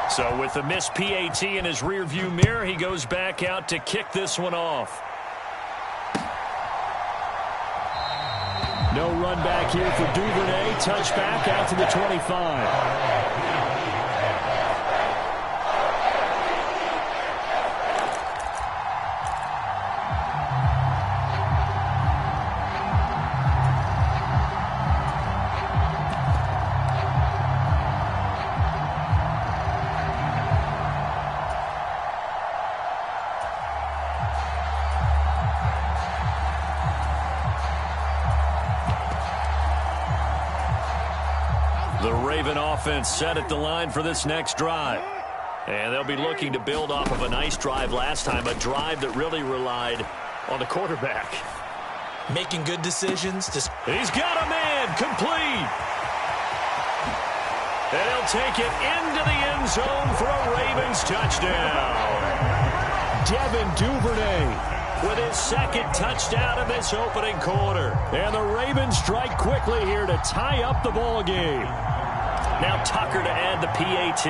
So with the missed PAT in his rearview mirror, he goes back out to kick this one off. No run back here for Duvernay. Touchback out to the 25. The Raven offense set at the line for this next drive. And they'll be looking to build off of a nice drive last time, a drive that really relied on the quarterback. Making good decisions. He's got a man, complete. And he'll take it into the end zone for a Ravens touchdown. Devin Duvernay with his second touchdown in this opening quarter. And the Ravens strike quickly here to tie up the ball game. Now Tucker to add the PAT.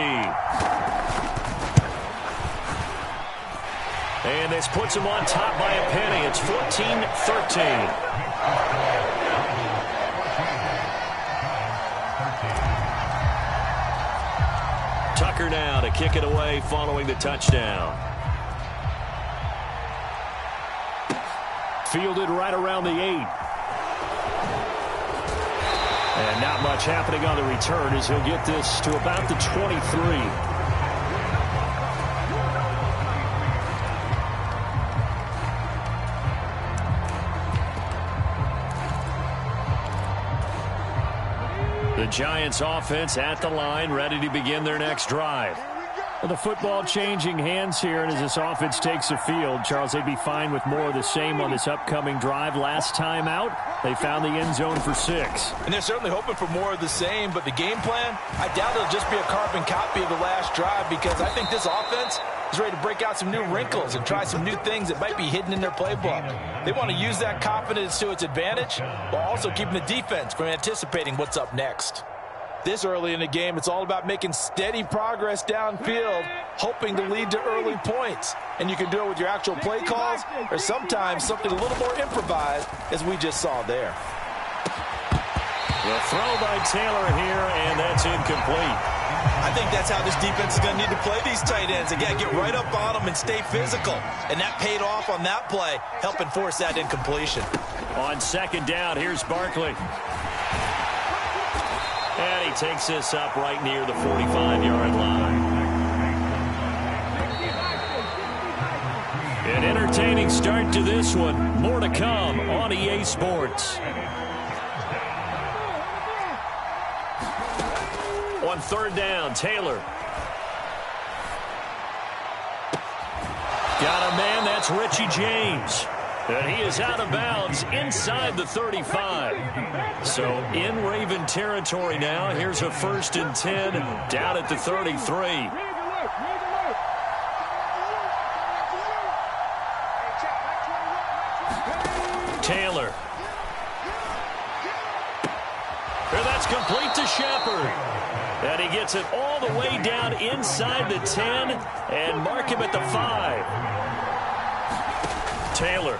And this puts him on top by a penny. It's 14-13. Tucker now to kick it away following the touchdown. Fielded right around the 8. And not much happening on the return as he'll get this to about the 23. The Giants offense at the line, ready to begin their next drive. Well, the football changing hands here, and as this offense takes the field, Charles, they'd be fine with more of the same on this upcoming drive. Last time out, they found the end zone for 6. And they're certainly hoping for more of the same, but the game plan, I doubt it'll just be a carbon copy of the last drive, because I think this offense is ready to break out some new wrinkles and try some new things that might be hidden in their playbook. They want to use that confidence to its advantage, while also keeping the defense from anticipating what's up next. This early in the game, it's all about making steady progress downfield, hoping to lead to early points. And you can do it with your actual play calls, or sometimes something a little more improvised, as we just saw there. The throw by Taylor here, and that's incomplete. I think that's how this defense is going to need to play these tight ends. Again, get right up on them and stay physical. And that paid off on that play, helping force that incompletion. On second down, here's Barkley. And he takes this up right near the 45-yard line. An entertaining start to this one. More to come on EA Sports. On third down, Taylor. Got a man, that's Richie James. And he is out of bounds inside the 35. So in Raven territory now. Here's a 1st and 10 down at the 33. Taylor. And that's complete to Shepard. And he gets it all the way down inside the 10 and mark him at the 5. Taylor.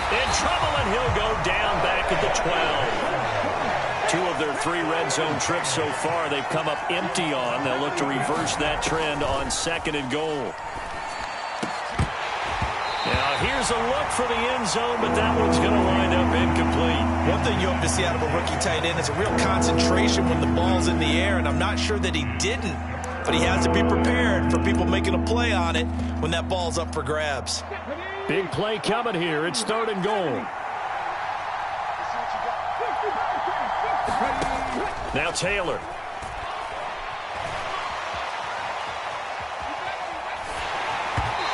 In trouble, and he'll go down back at the 12. 2 of their 3 red zone trips so far they've come up empty on. They'll look to reverse that trend on 2nd and goal. Now here's a look for the end zone, but that one's going to wind up incomplete. One thing you hope to see out of a rookie tight end is a real concentration when the ball's in the air, and I'm not sure that he didn't. But he has to be prepared for people making a play on it when that ball's up for grabs. Big play coming here. It's 3rd and goal. Now Taylor.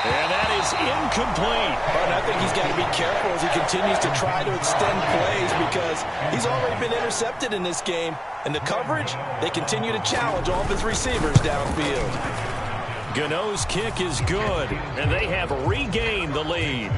And that is incomplete. And I think he's got to be careful as he continues to try to extend plays, because he's already been intercepted in this game. And the coverage, they continue to challenge all of his receivers downfield. Gano's kick is good, and they have regained the lead.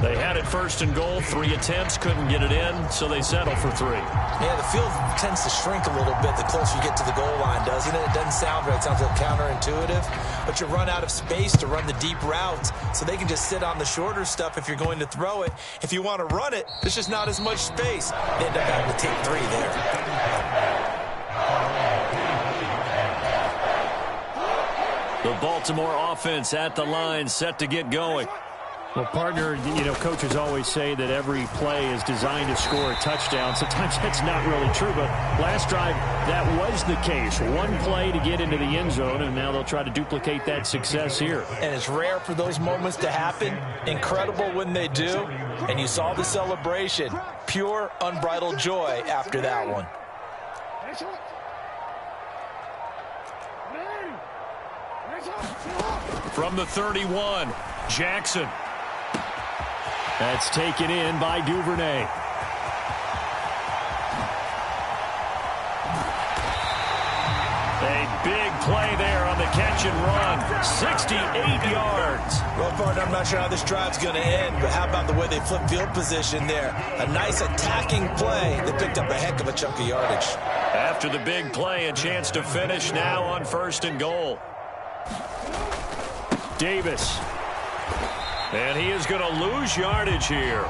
They had it first and goal. 3 attempts, couldn't get it in, so they settle for 3. Yeah, the field tends to shrink a little bit the closer you get to the goal line, doesn't it? It doesn't sound right. It sounds like counterintuitive. But you run out of space to run the deep routes, so they can just sit on the shorter stuff if you're going to throw it. If you want to run it, there's just not as much space. They end up having to take 3 there. The Baltimore offense at the line, set to get going. Well, partner, coaches always say that every play is designed to score a touchdown. Sometimes that's not really true, but last drive, that was the case. 1 play to get into the end zone, and now they'll try to duplicate that success here. And it's rare for those moments to happen. Incredible when they do. And you saw the celebration. Pure, unbridled joy after that one. From the 31, Jackson. That's taken in by Duvernay. A big play there on the catch and run. 68 yards. Well, partner, I'm not sure how this drive's going to end, but how about the way they flip field position there? A nice attacking play that picked up a heck of a chunk of yardage. After the big play, a chance to finish now on 1st and goal. Davis. And he is going to lose yardage here.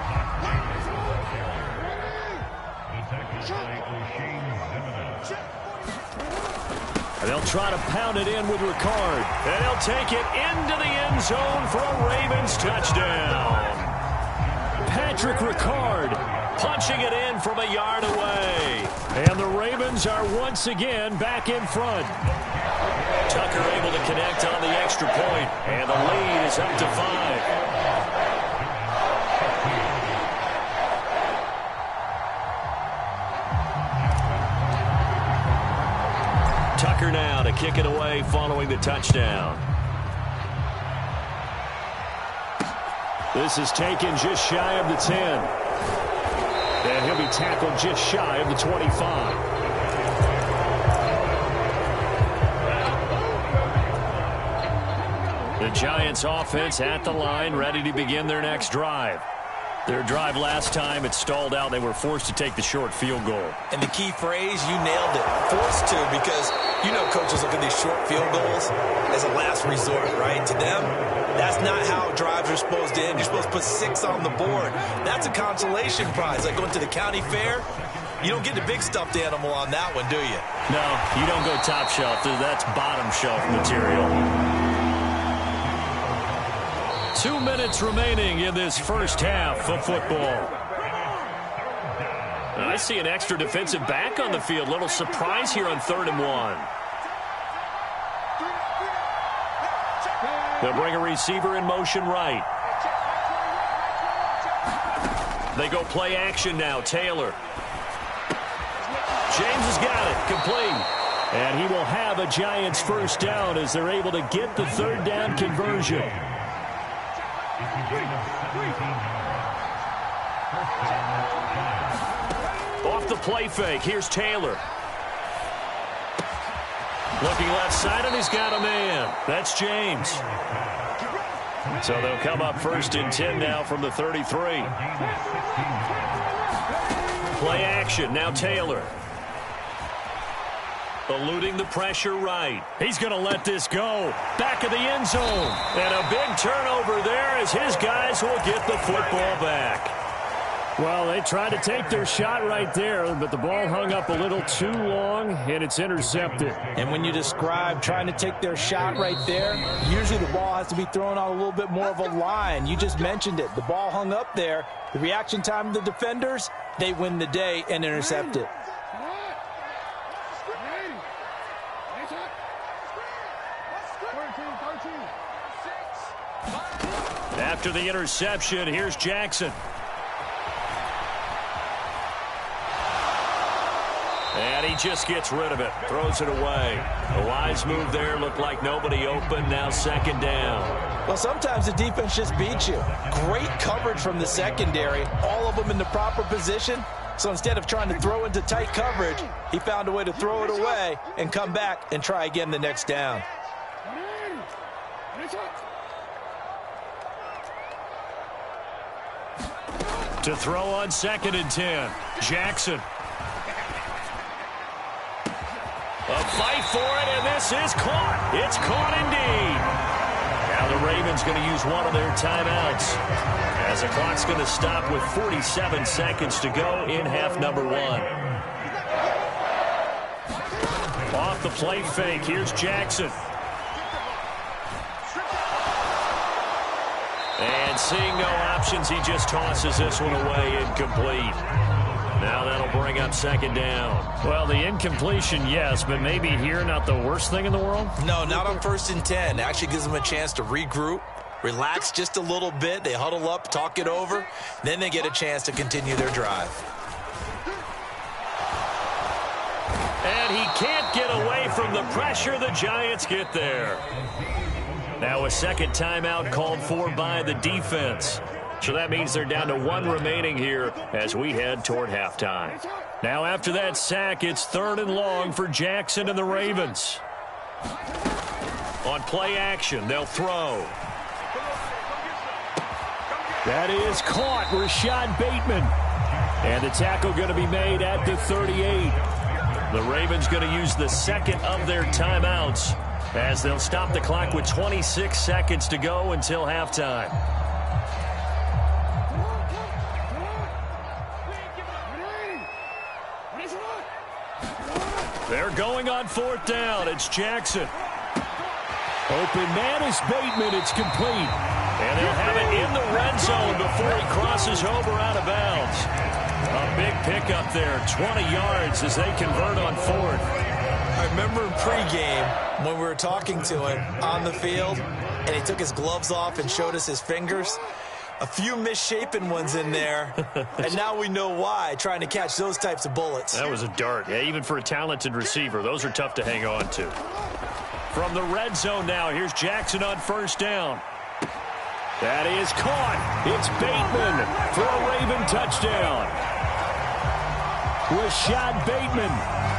And they'll try to pound it in with Ricard. And he'll take it into the end zone for a Ravens touchdown. Patrick Ricard punching it in from a yard away. And the Ravens are once again back in front. Tucker able to connect on the extra point, and the lead is up to 5. Tucker now to kick it away following the touchdown. This is taken just shy of the 10. And he'll be tackled just shy of the 25. The Giants offense at the line, ready to begin their next drive. Their drive last time, it stalled out. They were forced to take the short field goal. And the key phrase, you nailed it. Forced to, because coaches look at these short field goals as a last resort, right? To them, that's not how drives are supposed to end. You're supposed to put 6 on the board. That's a consolation prize, like going to the county fair. You don't get the big stuffed animal on that one, do you? No, you don't go top shelf. That's bottom shelf material. 2 minutes remaining in this first half of football. I see an extra defensive back on the field. Little surprise here on 3rd and 1. They'll bring a receiver in motion right. They go play action now. Taylor. James has got it. Complete. And he will have a Giants first down as they're able to get the 3rd down conversion. Off the play fake. Here's Taylor. Looking left side, and he's got a man. That's James. So they'll come up 1st and 10 now from the 33. Play action. Now Taylor. Eluding the pressure right. He's going to let this go. Back of the end zone. And a big turnover there as his guys will get the football back. Well, they tried to take their shot right there, but the ball hung up a little too long, and it's intercepted. And when you describe trying to take their shot right there, usually the ball has to be thrown on a little bit more of a line. You just mentioned it. The ball hung up there. The reaction time of the defenders, they win the day and intercept it. After the interception, here's Jackson. And he just gets rid of it. Throws it away. A wise move there. Looked like nobody open. Now 2nd down. Well, sometimes the defense just beats you. Great coverage from the secondary. All of them in the proper position. So instead of trying to throw into tight coverage, he found a way to throw it away and come back and try again the next down. To throw on 2nd and 10. Jackson. A fight for it, and this is caught. It's caught indeed. Now the Ravens going to use one of their timeouts, as the clock's going to stop with 47 seconds to go in half number 1. Off the play fake, here's Jackson. And seeing no options, he just tosses this one away, incomplete. Now that'll bring up 2nd down. Well, the incompletion, yes, but maybe here not the worst thing in the world? No, not on 1st and 10. It actually gives them a chance to regroup, relax just a little bit. They huddle up, talk it over. Then they get a chance to continue their drive. And he can't get away from the pressure. The Giants get there. Now a 2nd timeout called for by the defense. So that means they're down to 1 remaining here as we head toward halftime. Now after that sack, it's 3rd and long for Jackson and the Ravens. On play action, they'll throw. That is caught, Rashad Bateman. And the tackle going to be made at the 38. The Ravens going to use the 2nd of their timeouts as they'll stop the clock with 26 seconds to go until halftime. They're going on 4th down. It's Jackson. Open man is Bateman. It's complete. And they'll have it in the red zone before he crosses over out of bounds. A big pickup there, 20 yards as they convert on 4th. I remember in pregame when we were talking to him on the field, and he took his gloves off and showed us his fingers. A few misshapen ones in there, and now we know why, trying to catch those types of bullets. That was a dart. Yeah, even for a talented receiver, those are tough to hang on to. From the red zone now, here's Jackson on 1st down. That is caught. It's Bateman for a Raven touchdown. Rashad Bateman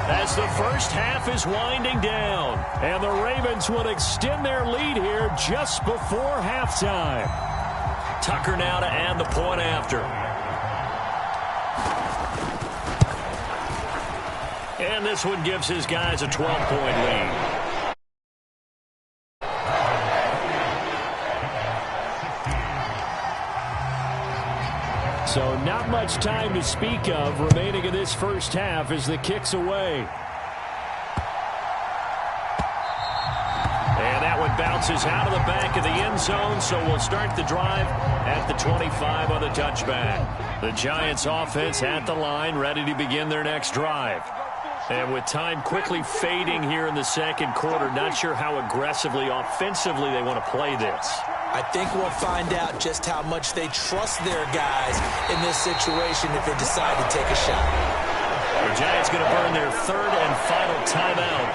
as the first half is winding down. And the Ravens will extend their lead here just before halftime. Tucker now to add the point after. And this one gives his guys a 12-point lead. So not much time to speak of remaining in this first half as the kick's away. And that one bounces out of the back of the end zone, so we'll start the drive at the 25 on the touchback. The Giants offense at the line, ready to begin their next drive. And with time quickly fading here in the 2nd quarter, not sure how aggressively, offensively they want to play this. I think we'll find out just how much they trust their guys in this situation if they decide to take a shot. The Giants going to burn their 3rd and final timeout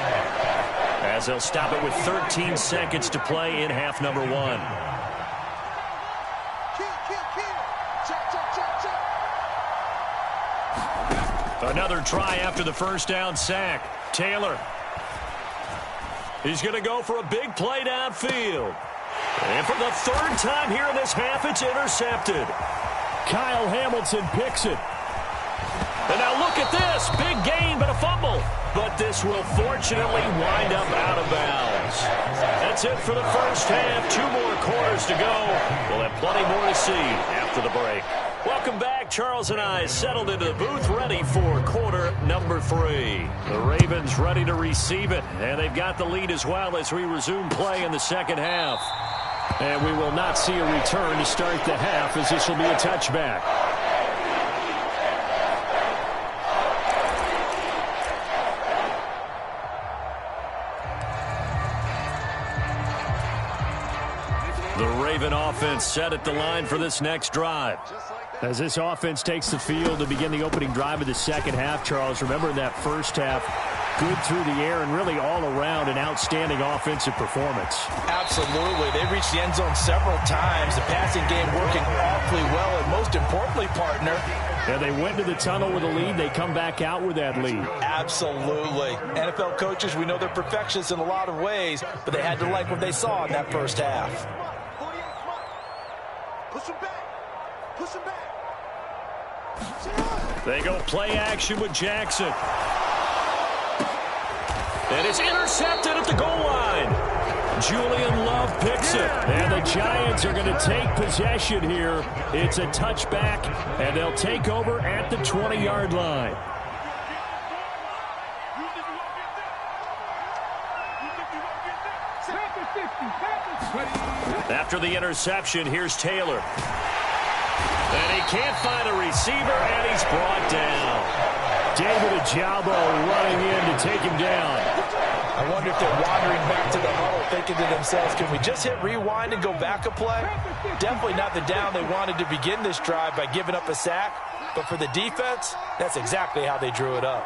as they'll stop it with 13 seconds to play in half number 1. Another try after the first down sack. Taylor. He's going to go for a big play downfield. And for the 3rd time here in this half, it's intercepted. Kyle Hamilton picks it. And now look at this. Big gain, but a fumble. But this will fortunately wind up out of bounds. That's it for the first half. 2 more quarters to go. We'll have plenty more to see after the break. Welcome back. Charles and I settled into the booth, ready for quarter number 3. The Ravens ready to receive it, and they've got the lead as well as we resume play in the 2nd half. And we will not see a return to start the half, as this will be a touchback. The Raven offense set at the line for this next drive. As this offense takes the field to begin the opening drive of the 2nd half, Charles, remember in that first half, good through the air and really all around an outstanding offensive performance. Absolutely. They reached the end zone several times. The passing game working awfully well, and most importantly, partner, yeah, they went to the tunnel with a lead. They come back out with that lead. Absolutely. NFL coaches, we know they're perfectionists in a lot of ways, but they had to like what they saw in that first half. Push him back. Push him back. They go play action with Jackson. And it's intercepted at the goal line. Julian Love picks it. And the Giants are going to take possession here. It's a touchback, and they'll take over at the 20-yard line. After the interception, here's Taylor. And he can't find a receiver, and he's brought down. David Ajabo running in to take him down. I wonder if they're wandering back to the huddle thinking to themselves, can we just hit rewind and go back a play? Definitely not the down they wanted to begin this drive by giving up a sack. But for the defense, that's exactly how they drew it up.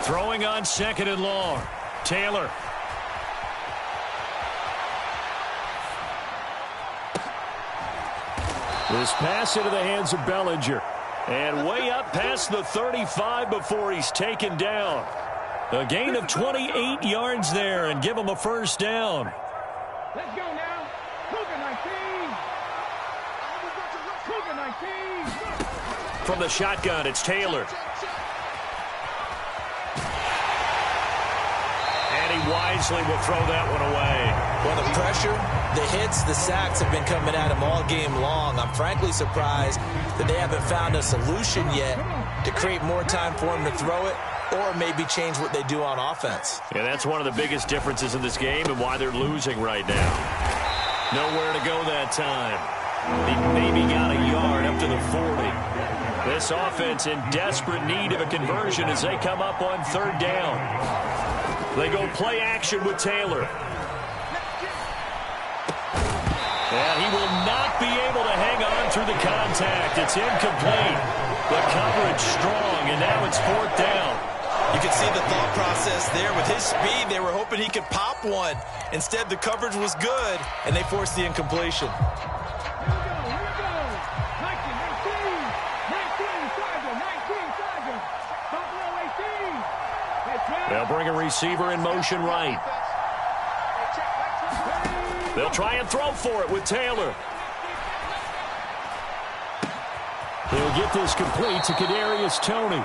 Throwing on 2nd and long. Taylor. This pass into the hands of Bellinger. And way up past the 35 before he's taken down. A gain of 28 yards there and give him a first down. Let's go now. Cougar 19. Cougar 19. From the shotgun, it's Taylor. And he wisely will throw that one away. Well, the pressure, the hits, the sacks have been coming at him all game long. I'm frankly surprised that they haven't found a solution yet to create more time for him to throw it or maybe change what they do on offense. Yeah, that's one of the biggest differences in this game and why they're losing right now. Nowhere to go that time. He maybe got a yard up to the 40. This offense in desperate need of a conversion as they come up on 3rd down. They go play action with Taylor. And he will not be able to hang on through the contact. It's incomplete. The coverage strong, and now it's 4th down. You can see the thought process there. With his speed, they were hoping he could pop one. Instead, the coverage was good, and they forced the incompletion. They'll bring a receiver in motion right. They'll try and throw for it with Taylor. He'll get this complete to Kadarius Toney.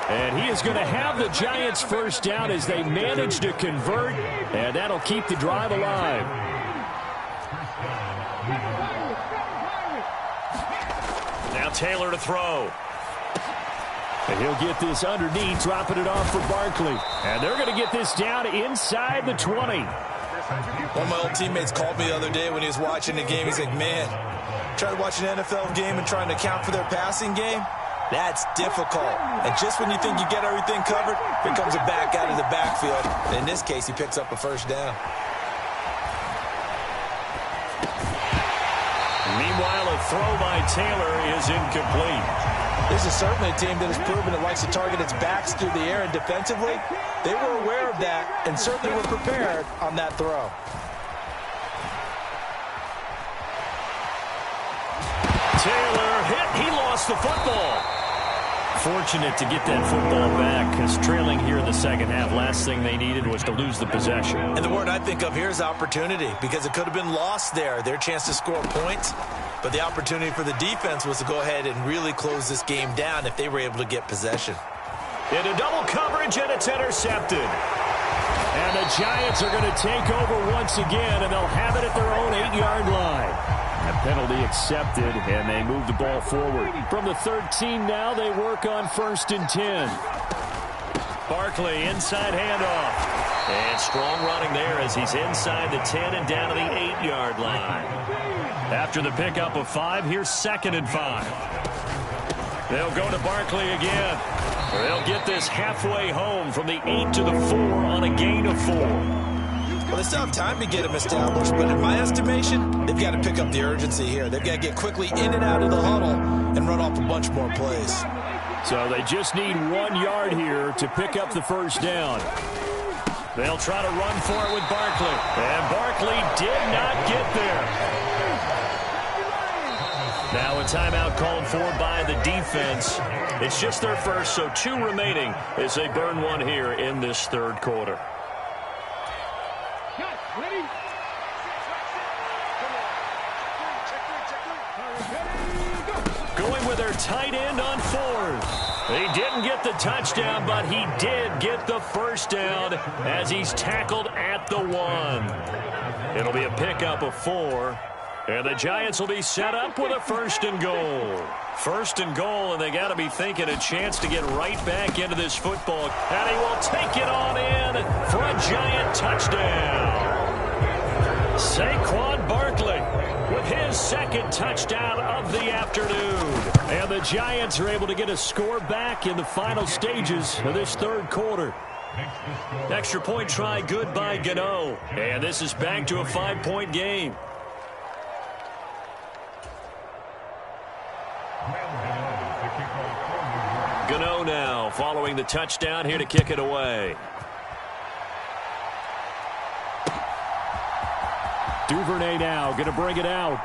And he is going to have the Giants first down as they manage to convert, and that'll keep the drive alive. Now Taylor to throw. And he'll get this underneath, dropping it off for Barkley. And they're going to get this down inside the 20. One of my old teammates called me the other day when he was watching the game. He's like, man, trying to watch an NFL game and trying to account for their passing game? That's difficult. And just when you think you get everything covered, here comes a back out of the backfield. And in this case, he picks up a first down. Meanwhile, a throw by Taylor is incomplete. This is certainly a team that has proven it likes to target its backs through the air, and defensively, they were aware of that and certainly were prepared on that throw. Taylor hit. He lost the football. Fortunate to get that football back because trailing here in the second half, last thing they needed was to lose the possession. And the word I think of here is opportunity, because it could have been lost there, their chance to score points. But the opportunity for the defense was to go ahead and really close this game down if they were able to get possession. Into double coverage, and it's intercepted. And the Giants are going to take over once again, and they'll have it at their own 8-yard line. A penalty accepted, and they move the ball forward. From the 13 now, they work on 1st and 10. Barkley, inside handoff. And strong running there as he's inside the 10 and down to the 8-yard line. After the pickup of 5, here's 2nd and 5. They'll go to Barkley again. They'll get this halfway home from the 8 to the 4 on a gain of 4. Well, they still have time to get him established, but in my estimation, they've got to pick up the urgency here. They've got to get quickly in and out of the huddle and run off a bunch more plays. So they just need 1 yard here to pick up the first down. They'll try to run for it with Barkley. And Barkley did not get there. Now a timeout called for by the defense. It's just their first, so 2 remaining as they burn one here in this 3rd quarter. going with their tight end on fourth. He didn't get the touchdown, but he did get the first down as he's tackled at the 1. It'll be a pickup of 4. And the Giants will be set up with a 1st and goal. 1st and goal, and they got to be thinking a chance to get right back into this football. And he will take it on in for a Giant touchdown. Saquon Barkley with his 2nd touchdown of the afternoon. And the Giants are able to get a score back in the final stages of this 3rd quarter. Extra point try good by Gano. And this is back to a 5-point game. Gano now following the touchdown here to kick it away. Duvernay now going to bring it out.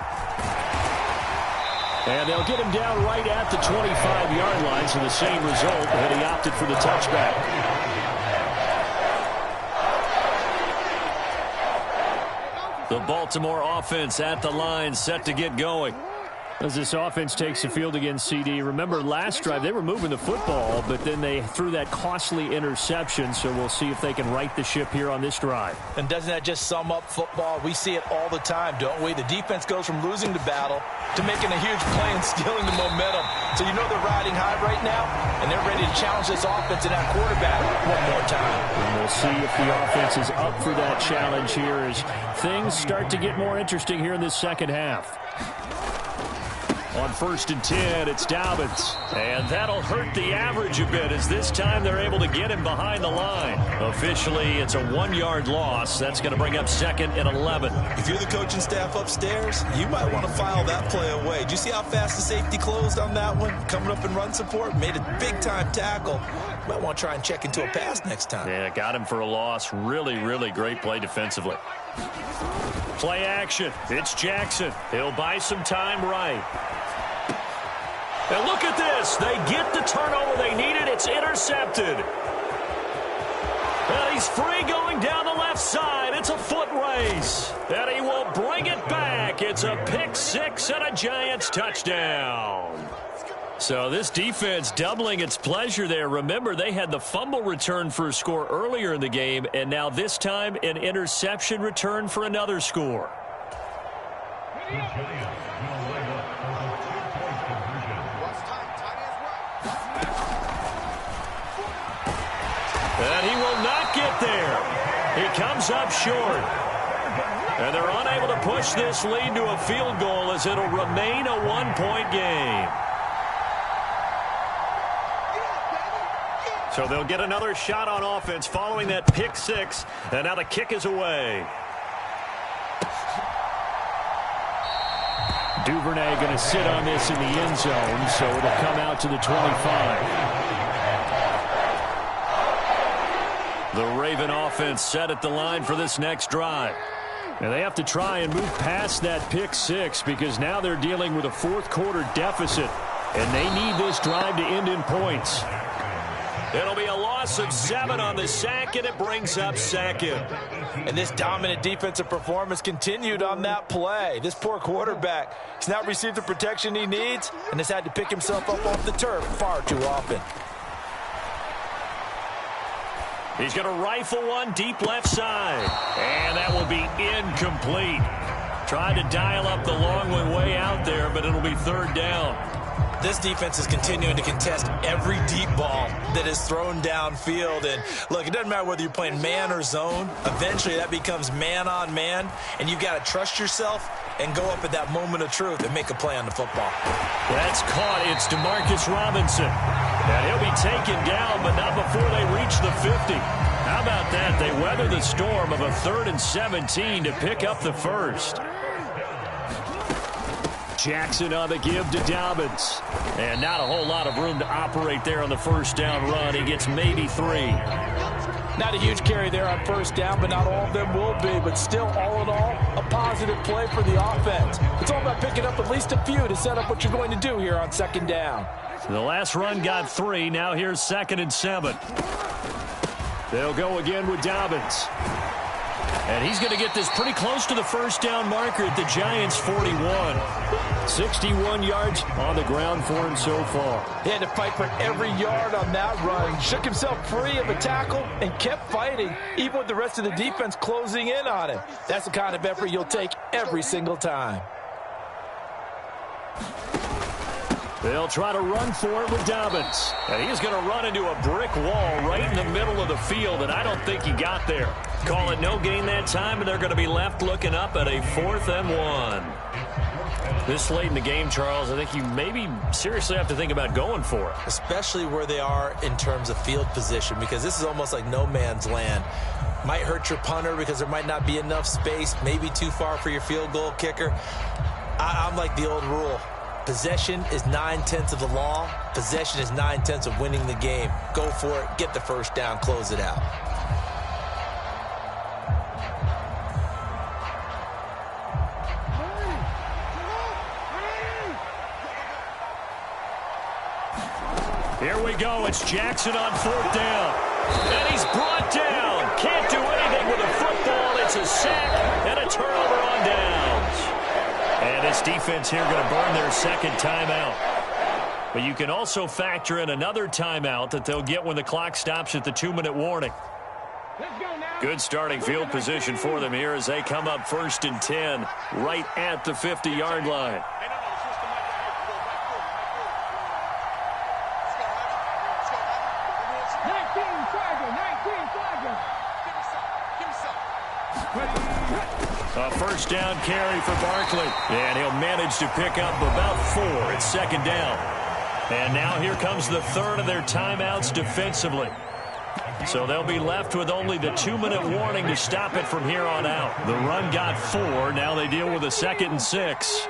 And they'll get him down right at the 25-yard line, so the same result, and he opted for the touchback. The Baltimore offense at the line, set to get going. As this offense takes the field against CD, remember last drive they were moving the football, but then they threw that costly interception, so we'll see if they can right the ship here on this drive. And doesn't that just sum up football? We see it all the time, don't we? The defense goes from losing the battle to making a huge play and stealing the momentum. So you know they're riding high right now, and they're ready to challenge this offense and that quarterback one more time. And we'll see if the offense is up for that challenge here as things start to get more interesting here in this second half. On 1st and 10, it's Dobbins. And that'll hurt the average a bit as this time they're able to get him behind the line. Officially, it's a 1-yard loss. That's going to bring up 2nd and 11. If you're the coaching staff upstairs, you might want to file that play away. Do you see how fast the safety closed on that one? Coming up in run support, made a big-time tackle. You might want to try and check into a pass next time. Yeah, got him for a loss. Really, really great play defensively. Play action. It's Jackson. He'll buy some time right. And look at this. They get the turnover they needed. It's intercepted. And he's free going down the left side. It's a foot race. And he will bring it back. It's a pick 6 and a Giants touchdown. So this defense doubling its pleasure there. Remember, they had the fumble return for a score earlier in the game, and now this time an interception return for another score. And he will not get there. He comes up short. And they're unable to push this lead to a field goal as it'll remain a 1-point game. So they'll get another shot on offense following that pick 6. And now the kick is away. Duvernay going to sit on this in the end zone, so it'll come out to the 25. The Raven offense set at the line for this next drive. And they have to try and move past that pick 6 because now they're dealing with a 4th quarter deficit. And they need this drive to end in points. It'll be a loss of 7 on the sack, and it brings up 2nd. And this dominant defensive performance continued on that play. This poor quarterback has not received the protection he needs and has had to pick himself up off the turf far too often. He's going to rifle one deep left side. And that will be incomplete. Tried to dial up the long one way out there, but it'll be 3rd down. This defense is continuing to contest every deep ball that is thrown downfield. And, look, it doesn't matter whether you're playing man or zone. Eventually, that becomes man-on-man, and you've got to trust yourself and go up at that moment of truth and make a play on the football. That's caught. It's DeMarcus Robinson. And he'll be taken down, but not before they reach the 50. How about that? They weather the storm of a 3rd and 17 to pick up the first. Jackson on the give to Dobbins. And not a whole lot of room to operate there on the first down run. He gets maybe 3. Not a huge carry there on first down, but not all of them will be. But still, all in all, a positive play for the offense. It's all about picking up at least a few to set up what you're going to do here on 2nd down. The last run got 3. Now here's 2nd and 7. They'll go again with Dobbins. And he's going to get this pretty close to the first down marker at the Giants' 41. 61 yards on the ground for him so far. He had to fight for every yard on that run. Shook himself free of a tackle and kept fighting, even with the rest of the defense closing in on him. That's the kind of effort you'll take every single time. They'll try to run for it with Dobbins. And he's going to run into a brick wall right in the middle of the field, and I don't think he got there. Call it no gain that time, and they're going to be left looking up at a 4th and 1. This late in the game, Charles, I think you maybe seriously have to think about going for it. Especially where they are in terms of field position, because this is almost like no man's land. Might hurt your punter because there might not be enough space, maybe too far for your field goal kicker. I'm like the old rule. Possession is 9/10 of the law. Possession is 9/10 of winning the game. Go for it. Get the first down. Close it out. Here we go. It's Jackson on 4th down. And he's brought down. Can't do anything with a football. It's a sack and a turnover on downs. And this defense here going to burn their second timeout. But you can also factor in another timeout that they'll get when the clock stops at the 2-minute warning. Good starting field position for them here as they come up 1st and 10 right at the 50-yard line. A first down carry for Barkley. And he'll manage to pick up about 4 at 2nd down. And now here comes the 3rd of their timeouts defensively. So they'll be left with only the 2-minute warning to stop it from here on out. The run got 4. Now they deal with a 2nd and 6.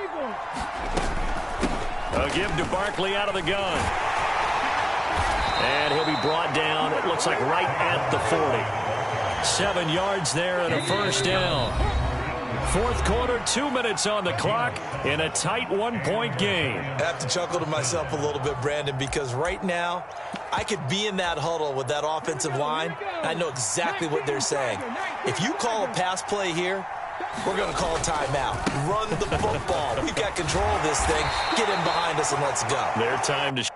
A give to Barkley out of the gun. And he'll be brought down, it looks like right at the 40. 7 yards there and a first down. 4th quarter, 2 minutes on the clock in a tight 1-point game. I have to chuckle to myself a little bit, Brandon, because right now I could be in that huddle with that offensive line. I know exactly what they're saying. If you call a pass play here, we're going to call a timeout. Run the football. We've got control of this thing. Get in behind us and let's go. Their time to